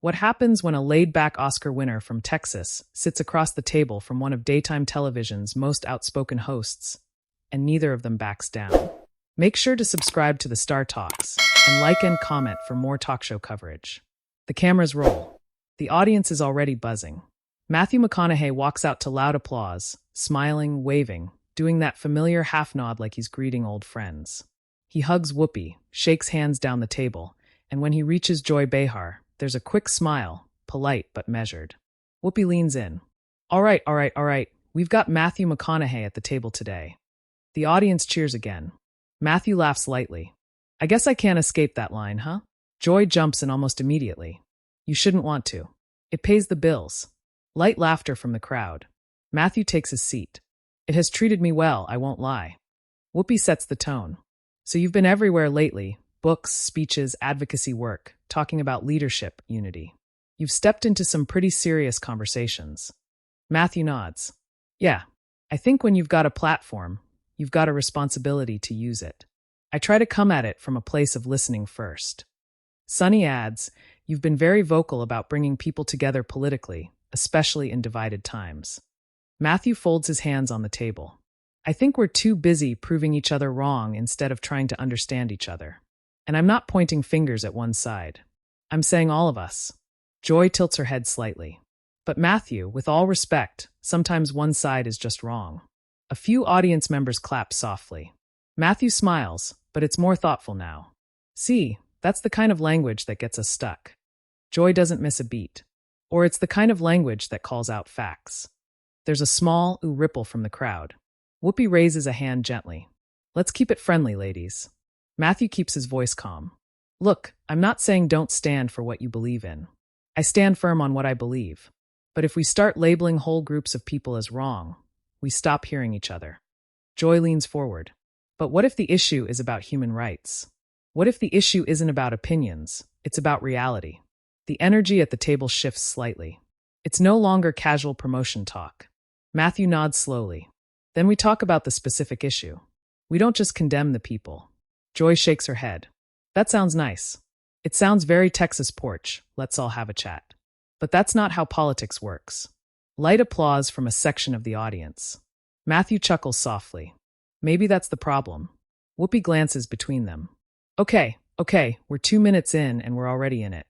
What happens when a laid-back Oscar winner from Texas sits across the table from one of daytime television's most outspoken hosts, and neither of them backs down? Make sure to subscribe to the Star Talks and like and comment for more talk show coverage. The cameras roll. The audience is already buzzing. Matthew McConaughey walks out to loud applause, smiling, waving, doing that familiar half-nod like he's greeting old friends. He hugs Whoopi, shakes hands down the table, and when he reaches Joy Behar, there's a quick smile, polite but measured. Whoopi leans in. All right. We've got Matthew McConaughey at the table today. The audience cheers again. Matthew laughs lightly. I guess I can't escape that line, huh? Joy jumps in almost immediately. You shouldn't want to. It pays the bills. Light laughter from the crowd. Matthew takes his seat. It has treated me well, I won't lie. Whoopi sets the tone. So you've been everywhere lately. Books, speeches, advocacy work, talking about leadership, unity. You've stepped into some pretty serious conversations. Matthew nods. Yeah, I think when you've got a platform, you've got a responsibility to use it. I try to come at it from a place of listening first. Sunny adds, you've been very vocal about bringing people together politically, especially in divided times. Matthew folds his hands on the table. I think we're too busy proving each other wrong instead of trying to understand each other. And I'm not pointing fingers at one side. I'm saying all of us. Joy tilts her head slightly. But Matthew, with all respect, sometimes one side is just wrong. A few audience members clap softly. Matthew smiles, but it's more thoughtful now. See, that's the kind of language that gets us stuck. Joy doesn't miss a beat. Or it's the kind of language that calls out facts. There's a small ooh ripple from the crowd. Whoopi raises a hand gently. Let's keep it friendly, ladies. Matthew keeps his voice calm. Look, I'm not saying don't stand for what you believe in. I stand firm on what I believe. But if we start labeling whole groups of people as wrong, we stop hearing each other. Joy leans forward. But what if the issue is about human rights? What if the issue isn't about opinions, it's about reality? The energy at the table shifts slightly. It's no longer casual promotion talk. Matthew nods slowly. Then we talk about the specific issue. We don't just condemn the people. Joy shakes her head. That sounds nice. It sounds very Texas porch, let's all have a chat. But that's not how politics works. Light applause from a section of the audience. Matthew chuckles softly. Maybe that's the problem. Whoopi glances between them. Okay, we're 2 minutes in and we're already in it.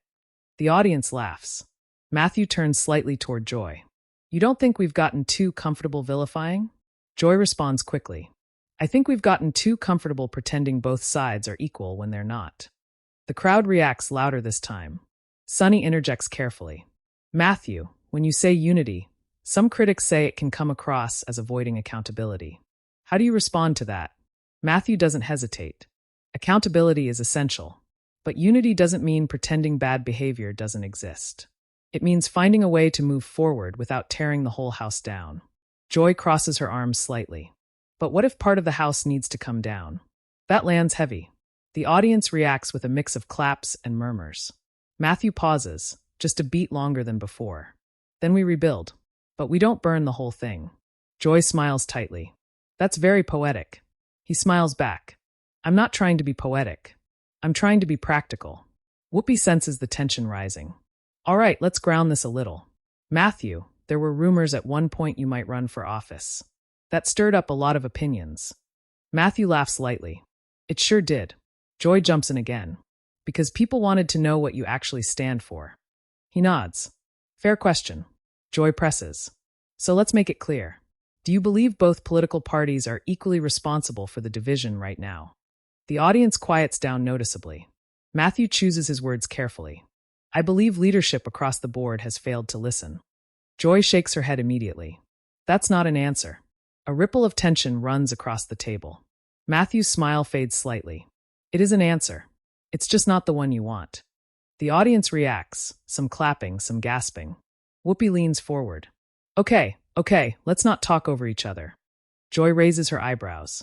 The audience laughs. Matthew turns slightly toward Joy. You don't think we've gotten too comfortable vilifying? Joy responds quickly. I think we've gotten too comfortable pretending both sides are equal when they're not. The crowd reacts louder this time. Sunny interjects carefully. Matthew, when you say unity, some critics say it can come across as avoiding accountability. How do you respond to that? Matthew doesn't hesitate. Accountability is essential, but unity doesn't mean pretending bad behavior doesn't exist. It means finding a way to move forward without tearing the whole house down. Joy crosses her arms slightly. But what if part of the house needs to come down? That lands heavy. The audience reacts with a mix of claps and murmurs. Matthew pauses, just a beat longer than before. Then we rebuild. But we don't burn the whole thing. Joy smiles tightly. That's very poetic. He smiles back. I'm not trying to be poetic. I'm trying to be practical. Whoopi senses the tension rising. All right, let's ground this a little. Matthew, there were rumors at one point you might run for office. That stirred up a lot of opinions. Matthew laughs lightly. It sure did. Joy jumps in again. Because people wanted to know what you actually stand for. He nods. Fair question. Joy presses. So let's make it clear. Do you believe both political parties are equally responsible for the division right now? The audience quiets down noticeably. Matthew chooses his words carefully. I believe leadership across the board has failed to listen. Joy shakes her head immediately. That's not an answer. A ripple of tension runs across the table. Matthew's smile fades slightly. It is an answer. It's just not the one you want. The audience reacts, some clapping, some gasping. Whoopi leans forward. Okay, let's not talk over each other. Joy raises her eyebrows.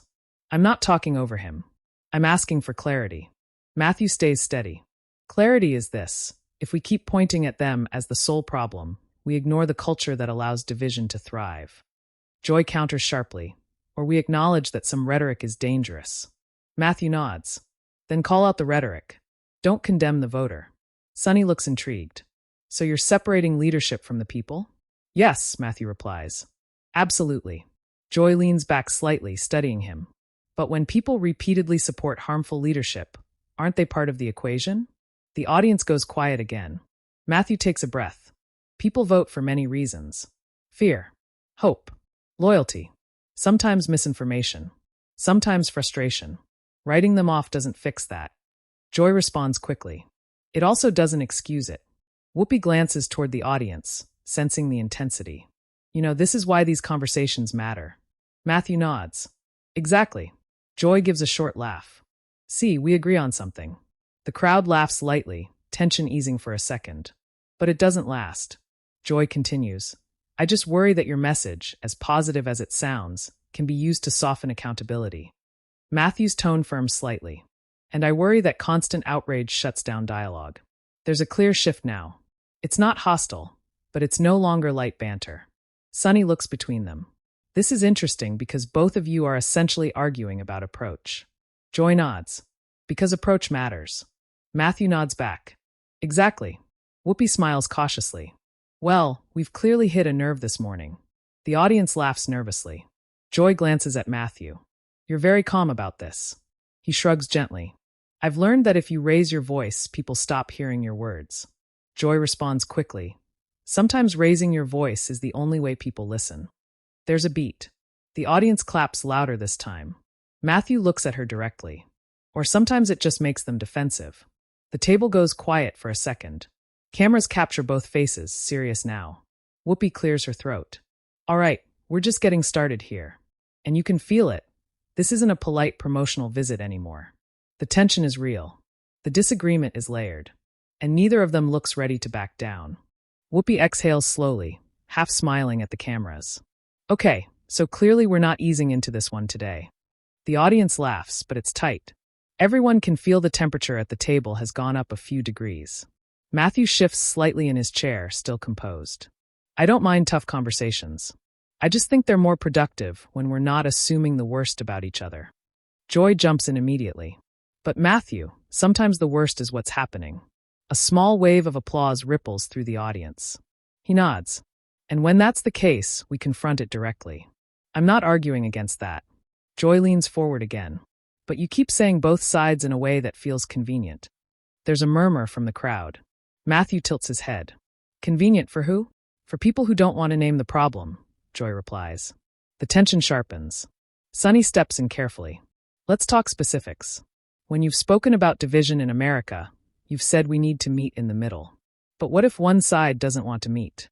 I'm not talking over him. I'm asking for clarity. Matthew stays steady. Clarity is this. If we keep pointing at them as the sole problem, we ignore the culture that allows division to thrive. Joy counters sharply, or we acknowledge that some rhetoric is dangerous. Matthew nods. Then call out the rhetoric. Don't condemn the voter. Sunny looks intrigued. So you're separating leadership from the people? Yes, Matthew replies. Absolutely. Joy leans back slightly, studying him. But when people repeatedly support harmful leadership, aren't they part of the equation? The audience goes quiet again. Matthew takes a breath. People vote for many reasons. Fear, hope, loyalty, sometimes misinformation, sometimes frustration. Writing them off doesn't fix that. Joy responds quickly. It also doesn't excuse it. Whoopi glances toward the audience, sensing the intensity. This is why these conversations matter. Matthew nods. Exactly. Joy gives a short laugh. See, we agree on something. The crowd laughs lightly, tension easing for a second. But it doesn't last. Joy continues. I just worry that your message, as positive as it sounds, can be used to soften accountability. Matthew's tone firms slightly. And I worry that constant outrage shuts down dialogue. There's a clear shift now. It's not hostile, but it's no longer light banter. Sunny looks between them. This is interesting because both of you are essentially arguing about approach. Joy nods. Because approach matters. Matthew nods back. Exactly. Whoopi smiles cautiously. Well, we've clearly hit a nerve this morning. The audience laughs nervously. Joy glances at Matthew. You're very calm about this. He shrugs gently. I've learned that if you raise your voice, people stop hearing your words. Joy responds quickly. Sometimes raising your voice is the only way people listen. There's a beat. The audience claps louder this time. Matthew looks at her directly. Or sometimes it just makes them defensive. The table goes quiet for a second. Cameras capture both faces, serious now. Whoopi clears her throat. All right, we're just getting started here. And you can feel it. This isn't a polite promotional visit anymore. The tension is real. The disagreement is layered. And neither of them looks ready to back down. Whoopi exhales slowly, half smiling at the cameras. Okay, so clearly we're not easing into this one today. The audience laughs, but it's tight. Everyone can feel the temperature at the table has gone up a few degrees. Matthew shifts slightly in his chair, still composed. I don't mind tough conversations. I just think they're more productive when we're not assuming the worst about each other. Joy jumps in immediately. But Matthew, sometimes the worst is what's happening. A small wave of applause ripples through the audience. He nods. And when that's the case, we confront it directly. I'm not arguing against that. Joy leans forward again. But you keep saying both sides in a way that feels convenient. There's a murmur from the crowd. Matthew tilts his head. Convenient for who? For people who don't want to name the problem, Joy replies. The tension sharpens. Sunny steps in carefully. Let's talk specifics. When you've spoken about division in America, you've said we need to meet in the middle. But what if one side doesn't want to meet?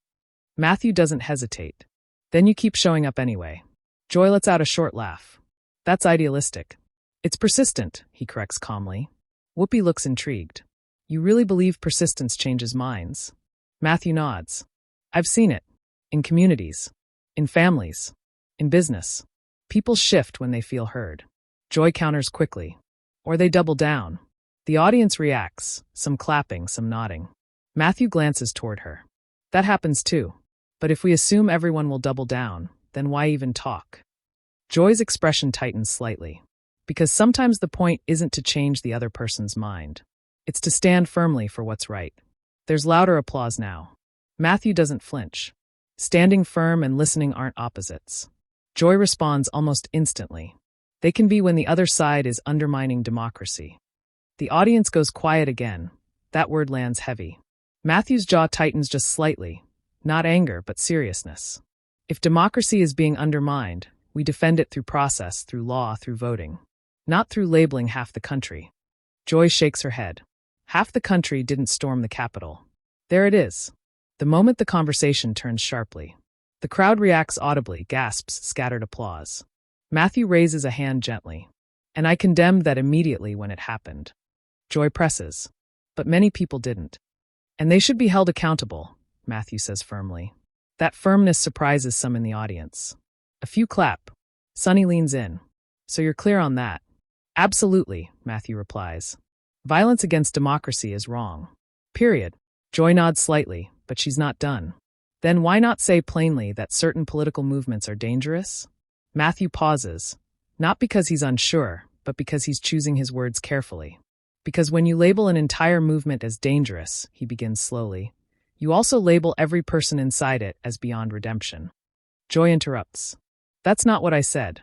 Matthew doesn't hesitate. Then you keep showing up anyway. Joy lets out a short laugh. That's idealistic. It's persistent, he corrects calmly. Whoopi looks intrigued. You really believe persistence changes minds? Matthew nods. I've seen it. In communities. In families. In business. People shift when they feel heard. Joy counters quickly. Or they double down. The audience reacts, some clapping, some nodding. Matthew glances toward her. That happens too. But if we assume everyone will double down, then why even talk? Joy's expression tightens slightly. Because sometimes the point isn't to change the other person's mind. It's to stand firmly for what's right. There's louder applause now. Matthew doesn't flinch. Standing firm and listening aren't opposites. Joy responds almost instantly. They can be when the other side is undermining democracy. The audience goes quiet again. That word lands heavy. Matthew's jaw tightens just slightly. Not anger, but seriousness. If democracy is being undermined, we defend it through process, through law, through voting. Not through labeling half the country. Joy shakes her head. Half the country didn't storm the Capitol. There it is. The moment the conversation turns sharply. The crowd reacts audibly, gasps, scattered applause. Matthew raises a hand gently. And I condemned that immediately when it happened. Joy presses. But many people didn't. And they should be held accountable, Matthew says firmly. That firmness surprises some in the audience. A few clap. Sunny leans in. So you're clear on that? Absolutely, Matthew replies. Violence against democracy is wrong. Period. Joy nods slightly, but she's not done. Then why not say plainly that certain political movements are dangerous? Matthew pauses, not because he's unsure, but because he's choosing his words carefully. Because when you label an entire movement as dangerous, he begins slowly, You also label every person inside it as beyond redemption. Joy interrupts. That's not what I said.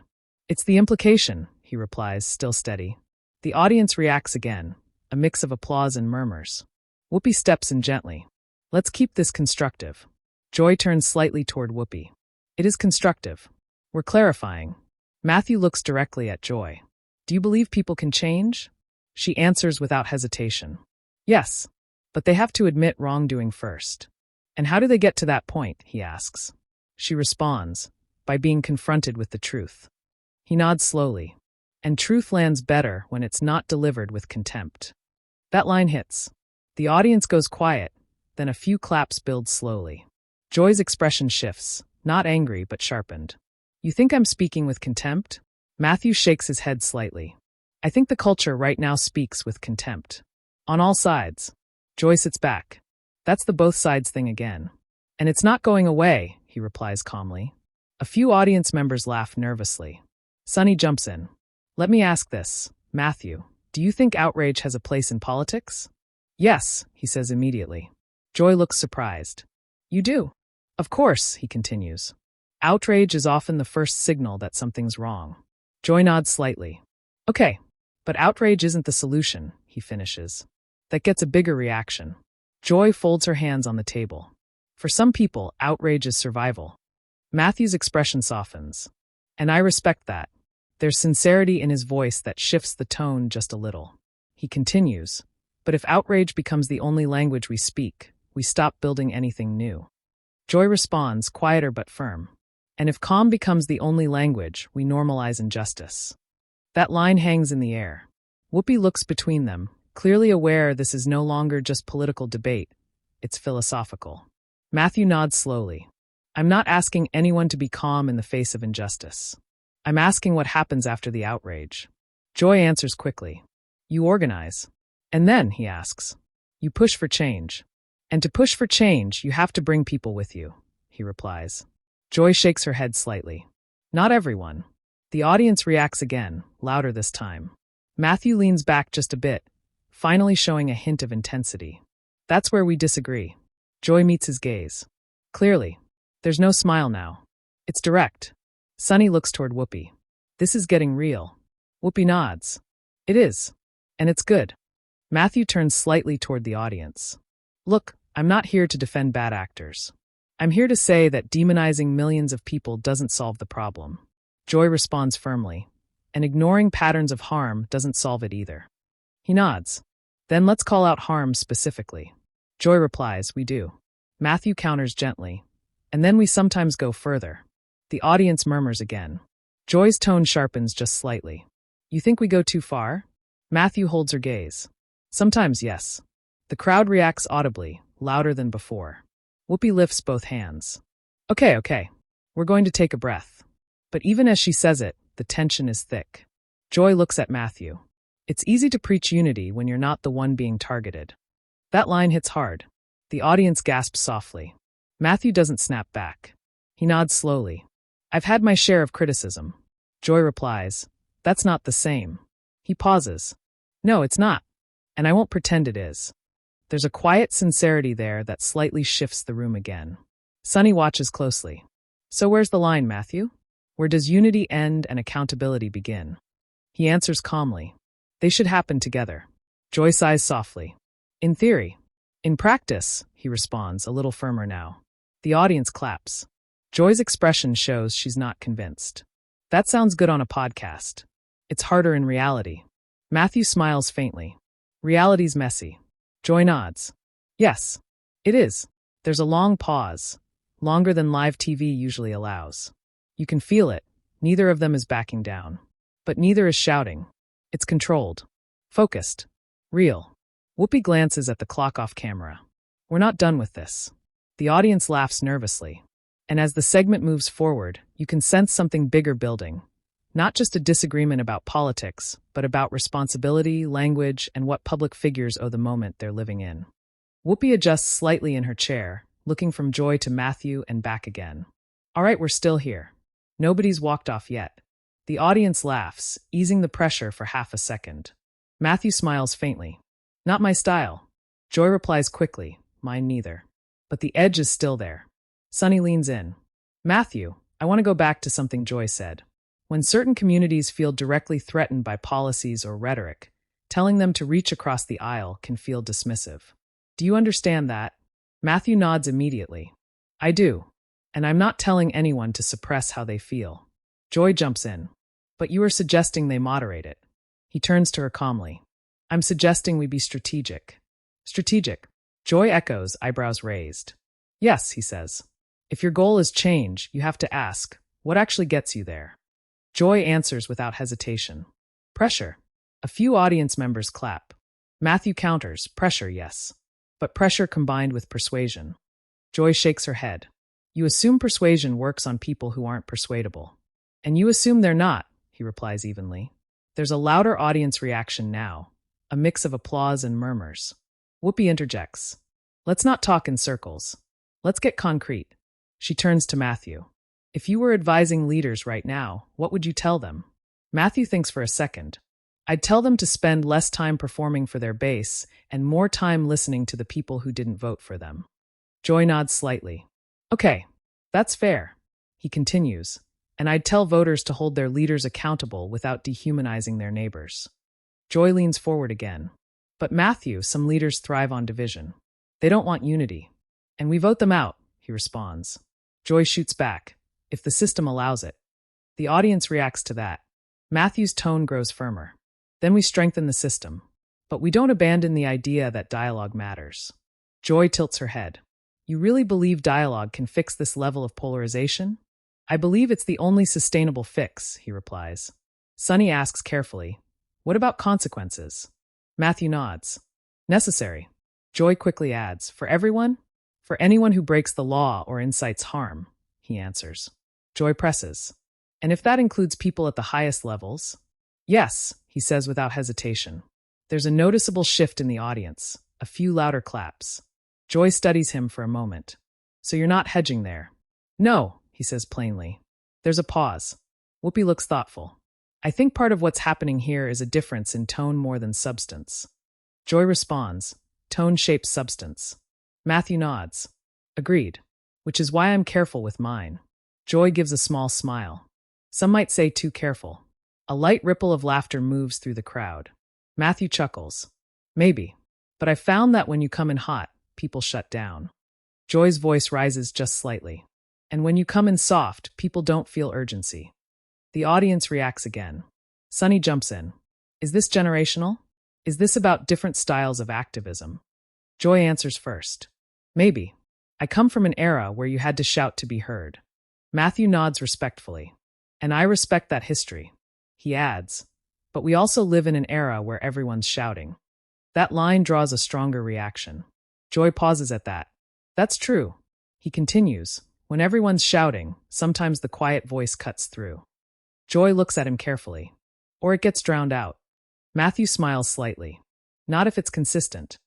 It's the implication, he replies, still steady. The audience reacts again, a mix of applause and murmurs. Whoopi steps in gently. Let's keep this constructive. Joy turns slightly toward Whoopi. It is constructive. We're clarifying. Matthew looks directly at Joy. Do you believe people can change? She answers without hesitation. Yes, but they have to admit wrongdoing first. And how do they get to that point, he asks. She responds, by being confronted with the truth. He nods slowly. And truth lands better when it's not delivered with contempt. That line hits. The audience goes quiet, then a few claps build slowly. Joy's expression shifts, not angry but sharpened. You think I'm speaking with contempt? Matthew shakes his head slightly. I think the culture right now speaks with contempt. On all sides. Joy sits back. That's the both sides thing again. And it's not going away, he replies calmly. A few audience members laugh nervously. Sonny jumps in. Let me ask this, Matthew, do you think outrage has a place in politics? Yes, he says immediately. Joy looks surprised. You do? Of course, he continues. Outrage is often the first signal that something's wrong. Joy nods slightly. Okay, but outrage isn't the solution, he finishes. That gets a bigger reaction. Joy folds her hands on the table. For some people, outrage is survival. Matthew's expression softens. And I respect that. There's sincerity in his voice that shifts the tone just a little. He continues, but if outrage becomes the only language we speak, we stop building anything new. Joy responds, quieter but firm. And if calm becomes the only language, we normalize injustice. That line hangs in the air. Whoopi looks between them, clearly aware this is no longer just political debate, it's philosophical. Matthew nods slowly. I'm not asking anyone to be calm in the face of injustice. I'm asking what happens after the outrage. Joy answers quickly. You organize. And then, he asks, you push for change. And to push for change, you have to bring people with you, he replies. Joy shakes her head slightly. Not everyone. The audience reacts again, louder this time. Matthew leans back just a bit, finally showing a hint of intensity. That's where we disagree. Joy meets his gaze. Clearly. There's no smile now. It's direct. Sonny looks toward Whoopi. This is getting real. Whoopi nods. It is. And it's good. Matthew turns slightly toward the audience. Look, I'm not here to defend bad actors. I'm here to say that demonizing millions of people doesn't solve the problem. Joy responds firmly. And ignoring patterns of harm doesn't solve it either. He nods. Then let's call out harm specifically. Joy replies, we do. Matthew counters gently. And then we sometimes go further. The audience murmurs again. Joy's tone sharpens just slightly. You think we go too far? Matthew holds her gaze. Sometimes, yes. The crowd reacts audibly, louder than before. Whoopi lifts both hands. Okay. We're going to take a breath. But even as she says it, the tension is thick. Joy looks at Matthew. It's easy to preach unity when you're not the one being targeted. That line hits hard. The audience gasps softly. Matthew doesn't snap back. He nods slowly. I've had my share of criticism. Joy replies, that's not the same. He pauses. No, it's not. And I won't pretend it is. There's a quiet sincerity there that slightly shifts the room again. Sonny watches closely. So where's the line, Matthew? Where does unity end and accountability begin? He answers calmly. They should happen together. Joy sighs softly. In theory. In practice, he responds, a little firmer now. The audience claps. Joy's expression shows she's not convinced. That sounds good on a podcast. It's harder in reality. Matthew smiles faintly. Reality's messy. Joy nods. Yes, it is. There's a long pause, longer than live TV usually allows. You can feel it. Neither of them is backing down. But neither is shouting. It's controlled. Focused. Real. Whoopi glances at the clock off camera. We're not done with this. The audience laughs nervously. And as the segment moves forward, you can sense something bigger building. Not just a disagreement about politics, but about responsibility, language, and what public figures owe the moment they're living in. Whoopi adjusts slightly in her chair, looking from Joy to Matthew and back again. All right, we're still here. Nobody's walked off yet. The audience laughs, easing the pressure for half a second. Matthew smiles faintly. Not my style. Joy replies quickly, mine neither. but the edge is still there. Sunny leans in. Matthew, I want to go back to something Joy said. When certain communities feel directly threatened by policies or rhetoric, telling them to reach across the aisle can feel dismissive. Do you understand that? Matthew nods immediately. I do. And I'm not telling anyone to suppress how they feel. Joy jumps in. But you are suggesting they moderate it. He turns to her calmly. I'm suggesting we be strategic. Strategic. Joy echoes, eyebrows raised. Yes, he says. If your goal is change, you have to ask, what actually gets you there? Joy answers without hesitation. Pressure. A few audience members clap. Matthew counters, pressure, yes. But pressure combined with persuasion. Joy shakes her head. You assume persuasion works on people who aren't persuadable. And you assume they're not, he replies evenly. There's a louder audience reaction now, a mix of applause and murmurs. Whoopi interjects. Let's not talk in circles. Let's get concrete. She turns to Matthew. If you were advising leaders right now, what would you tell them? Matthew thinks for a second. I'd tell them to spend less time performing for their base and more time listening to the people who didn't vote for them. Joy nods slightly. Okay, that's fair. He continues. And I'd tell voters to hold their leaders accountable without dehumanizing their neighbors. Joy leans forward again. But Matthew, some leaders thrive on division. They don't want unity. And we vote them out, he responds. Joy shoots back. If the system allows it. The audience reacts to that. Matthew's tone grows firmer. Then we strengthen the system. But we don't abandon the idea that dialogue matters. Joy tilts her head. You really believe dialogue can fix this level of polarization? I believe it's the only sustainable fix, he replies. Sunny asks carefully, what about consequences? Matthew nods. Necessary. Joy quickly adds, for everyone? For anyone who breaks the law or incites harm, he answers. Joy presses. And if that includes people at the highest levels? Yes, he says without hesitation. There's a noticeable shift in the audience, a few louder claps. Joy studies him for a moment. So you're not hedging there? No, he says plainly. There's a pause. Whoopi looks thoughtful. I think part of what's happening here is a difference in tone more than substance. Joy responds. Tone shapes substance. Matthew nods. Agreed. Which is why I'm careful with mine. Joy gives a small smile. Some might say too careful. A light ripple of laughter moves through the crowd. Matthew chuckles. Maybe. But I've found that when you come in hot, people shut down. Joy's voice rises just slightly. And when you come in soft, people don't feel urgency. The audience reacts again. Sunny jumps in. Is this generational? Is this about different styles of activism? Joy answers first. Maybe. I come from an era where you had to shout to be heard. Matthew nods respectfully. And I respect that history. He adds. But we also live in an era where everyone's shouting. That line draws a stronger reaction. Joy pauses at that. That's true. He continues. When everyone's shouting, sometimes the quiet voice cuts through. Joy looks at him carefully. Or it gets drowned out. Matthew smiles slightly. Not if it's consistent.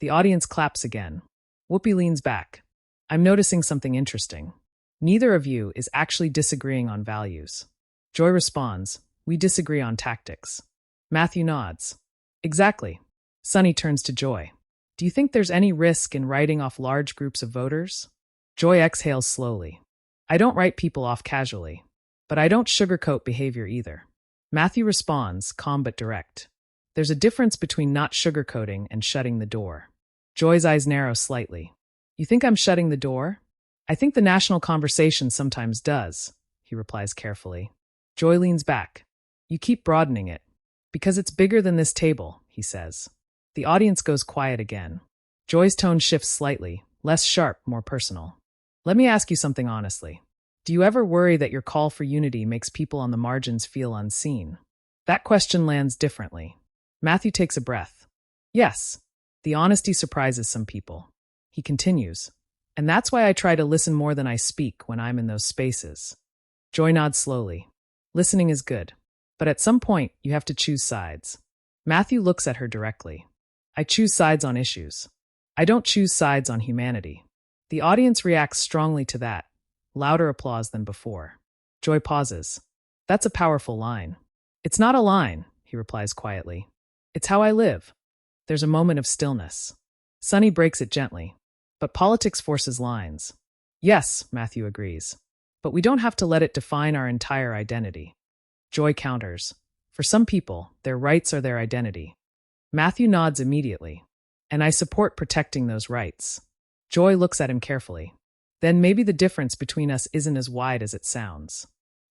The audience claps again. Whoopi leans back. I'm noticing something interesting. Neither of you is actually disagreeing on values. Joy responds. We disagree on tactics. Matthew nods. Exactly. Sunny turns to Joy. Do you think there's any risk in writing off large groups of voters? Joy exhales slowly. I don't write people off casually. But I don't sugarcoat behavior either. Matthew responds, calm but direct. There's a difference between not sugarcoating and shutting the door. Joy's eyes narrow slightly. You think I'm shutting the door? I think the national conversation sometimes does, he replies carefully. Joy leans back. You keep broadening it. Because it's bigger than this table, he says. The audience goes quiet again. Joy's tone shifts slightly, less sharp, more personal. Let me ask you something honestly. Do you ever worry that your call for unity makes people on the margins feel unseen? That question lands differently. Matthew takes a breath. Yes. The honesty surprises some people. He continues. And that's why I try to listen more than I speak when I'm in those spaces. Joy nods slowly. Listening is good. But at some point, you have to choose sides. Matthew looks at her directly. I choose sides on issues. I don't choose sides on humanity. The audience reacts strongly to that. Louder applause than before. Joy pauses. That's a powerful line. It's not a line, he replies quietly. It's how I live. There's a moment of stillness. Sunny breaks it gently. But politics forces lines. Yes, Matthew agrees. But we don't have to let it define our entire identity. Joy counters. For some people, their rights are their identity. Matthew nods immediately. And I support protecting those rights. Joy looks at him carefully. Then maybe the difference between us isn't as wide as it sounds.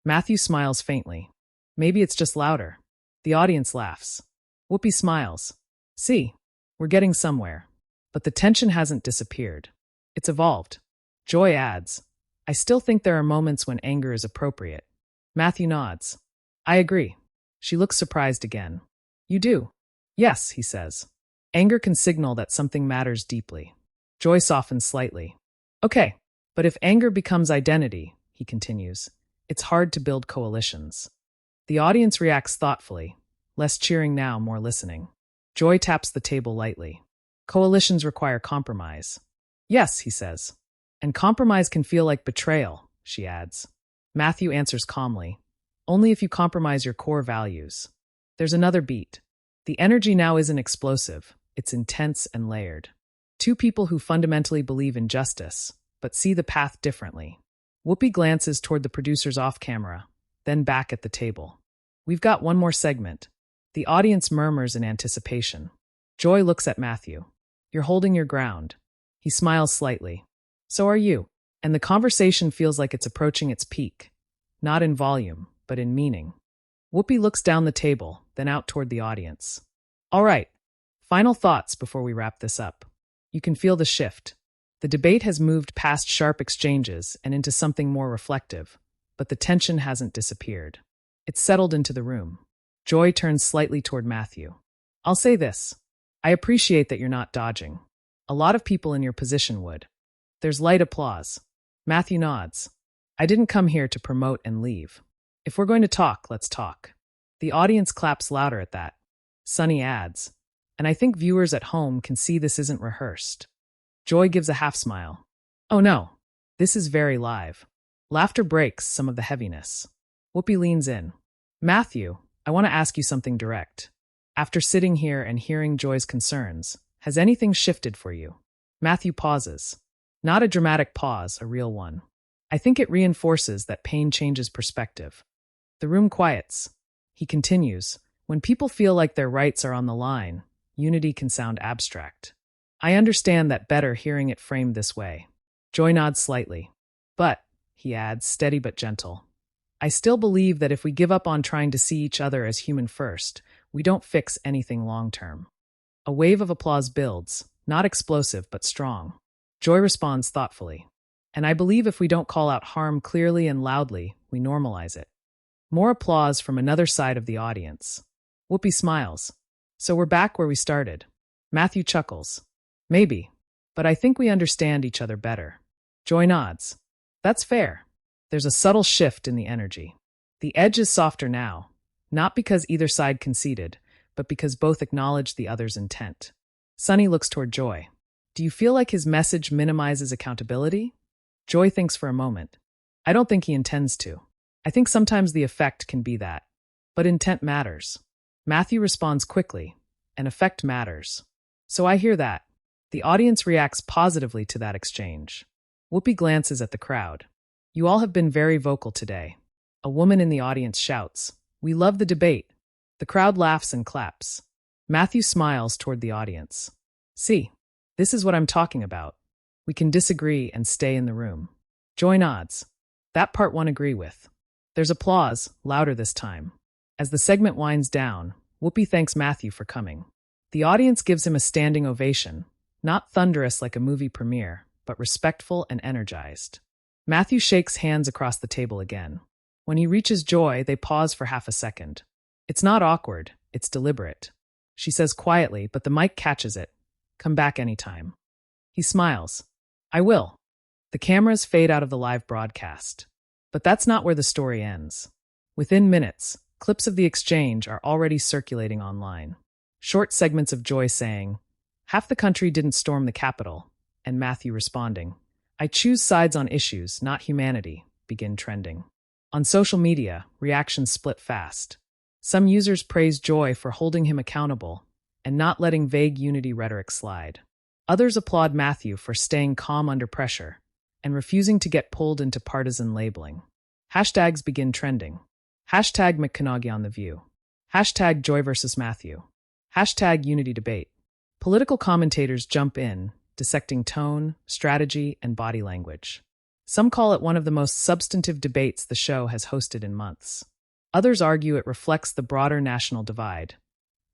Matthew smiles faintly. Maybe it's just louder. The audience laughs. Whoopi smiles. See, we're getting somewhere. But the tension hasn't disappeared. It's evolved. Joy adds, I still think there are moments when anger is appropriate. Matthew nods. I agree. She looks surprised again. You do? Yes, he says. Anger can signal that something matters deeply. Joy softens slightly. Okay, but if anger becomes identity, he continues, it's hard to build coalitions. The audience reacts thoughtfully, less cheering now, more listening. Joy taps the table lightly. Coalitions require compromise. Yes, he says. And compromise can feel like betrayal, she adds. Matthew answers calmly. Only if you compromise your core values. There's another beat. The energy now isn't explosive, it's intense and layered. Two people who fundamentally believe in justice, but see the path differently. Whoopi glances toward the producers off camera, then back at the table. We've got one more segment. The audience murmurs in anticipation. Joy looks at Matthew. You're holding your ground. He smiles slightly. So are you. And the conversation feels like it's approaching its peak. Not in volume, but in meaning. Whoopi looks down the table, then out toward the audience. All right. Final thoughts before we wrap this up. You can feel the shift. The debate has moved past sharp exchanges and into something more reflective, but the tension hasn't disappeared. It's settled into the room. Joy turns slightly toward Matthew. I'll say this. I appreciate that you're not dodging. A lot of people in your position would. There's light applause. Matthew nods. I didn't come here to promote and leave. If we're going to talk, let's talk. The audience claps louder at that. Sunny adds. And I think viewers at home can see this isn't rehearsed. Joy gives a half smile. Oh no, this is very live. Laughter breaks some of the heaviness. Whoopi leans in. Matthew, I want to ask you something direct. After sitting here and hearing Joy's concerns, has anything shifted for you? Matthew pauses. Not a dramatic pause, a real one. I think it reinforces that pain changes perspective. The room quiets. He continues, when people feel like their rights are on the line, unity can sound abstract. I understand that better hearing it framed this way. Joy nods slightly. But, he adds, steady but gentle, I still believe that if we give up on trying to see each other as human first, we don't fix anything long-term. A wave of applause builds, not explosive but strong. Joy responds thoughtfully. And I believe if we don't call out harm clearly and loudly, we normalize it. More applause from another side of the audience. Whoopi smiles. So we're back where we started. Matthew chuckles. Maybe, but I think we understand each other better. Joy nods. That's fair. There's a subtle shift in the energy. The edge is softer now, not because either side conceded, but because both acknowledge the other's intent. Sunny looks toward Joy. Do you feel like his message minimizes accountability? Joy thinks for a moment. I don't think he intends to. I think sometimes the effect can be that. But intent matters. Matthew responds quickly, and effect matters. So I hear that. The audience reacts positively to that exchange. Whoopi glances at the crowd. You all have been very vocal today. A woman in the audience shouts, We love the debate. The crowd laughs and claps. Matthew smiles toward the audience. See, this is what I'm talking about. We can disagree and stay in the room. Joy nods. That part one agree with. There's applause, louder this time. As the segment winds down, Whoopi thanks Matthew for coming. The audience gives him a standing ovation, not thunderous like a movie premiere, but respectful and energized. Matthew shakes hands across the table again. When he reaches Joy, they pause for half a second. It's not awkward, it's deliberate. She says quietly, but the mic catches it. Come back anytime. He smiles. I will. The cameras fade out of the live broadcast. But that's not where the story ends. Within minutes, clips of the exchange are already circulating online. Short segments of Joy saying, Half the country didn't storm the Capitol, and Matthew responding, I choose sides on issues, not humanity, begin trending. On social media, reactions split fast. Some users praise Joy for holding him accountable and not letting vague unity rhetoric slide. Others applaud Matthew for staying calm under pressure and refusing to get pulled into partisan labeling. Hashtags begin trending. Hashtag McConaughey on The View. Hashtag Joy versus Matthew. Hashtag Unity Debate. Political commentators jump in, dissecting tone, strategy, and body language. Some call it one of the most substantive debates the show has hosted in months. Others argue it reflects the broader national divide.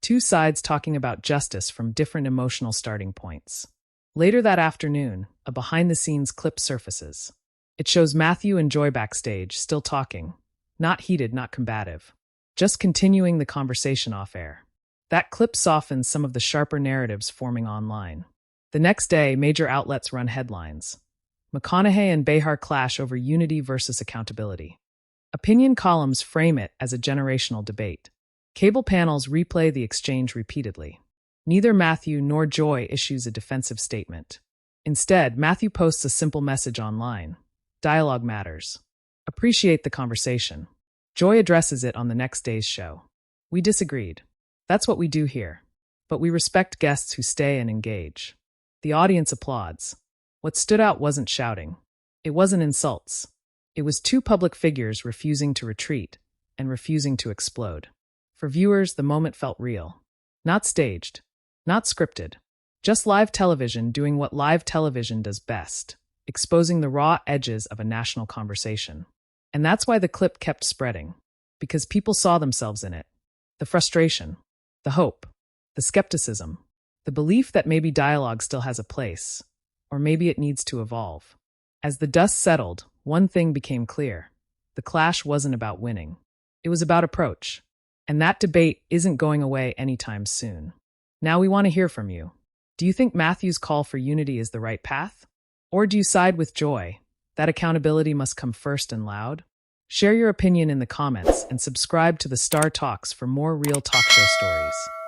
Two sides talking about justice from different emotional starting points. Later that afternoon, a behind-the-scenes clip surfaces. It shows Matthew and Joy backstage, still talking. Not heated, not combative. Just continuing the conversation off-air. That clip softens some of the sharper narratives forming online. The next day, major outlets run headlines. McConaughey and Behar clash over unity versus accountability. Opinion columns frame it as a generational debate. Cable panels replay the exchange repeatedly. Neither Matthew nor Joy issues a defensive statement. Instead, Matthew posts a simple message online. Dialogue matters. Appreciate the conversation. Joy addresses it on the next day's show. We disagreed. That's what we do here. But we respect guests who stay and engage. The audience applauds. What stood out wasn't shouting. It wasn't insults. It was two public figures refusing to retreat and refusing to explode. For viewers, the moment felt real. Not staged. Not scripted. Just live television doing what live television does best, exposing the raw edges of a national conversation. And that's why the clip kept spreading. Because people saw themselves in it. The frustration. The hope. The skepticism. The belief that maybe dialogue still has a place. Or maybe it needs to evolve. As the dust settled, one thing became clear. The clash wasn't about winning. It was about approach. And that debate isn't going away anytime soon. Now we want to hear from you. Do you think Matthew's call for unity is the right path? Or do you side with Joy? That accountability must come first and loud? Share your opinion in the comments and subscribe to the Star Talks for more real talk show stories.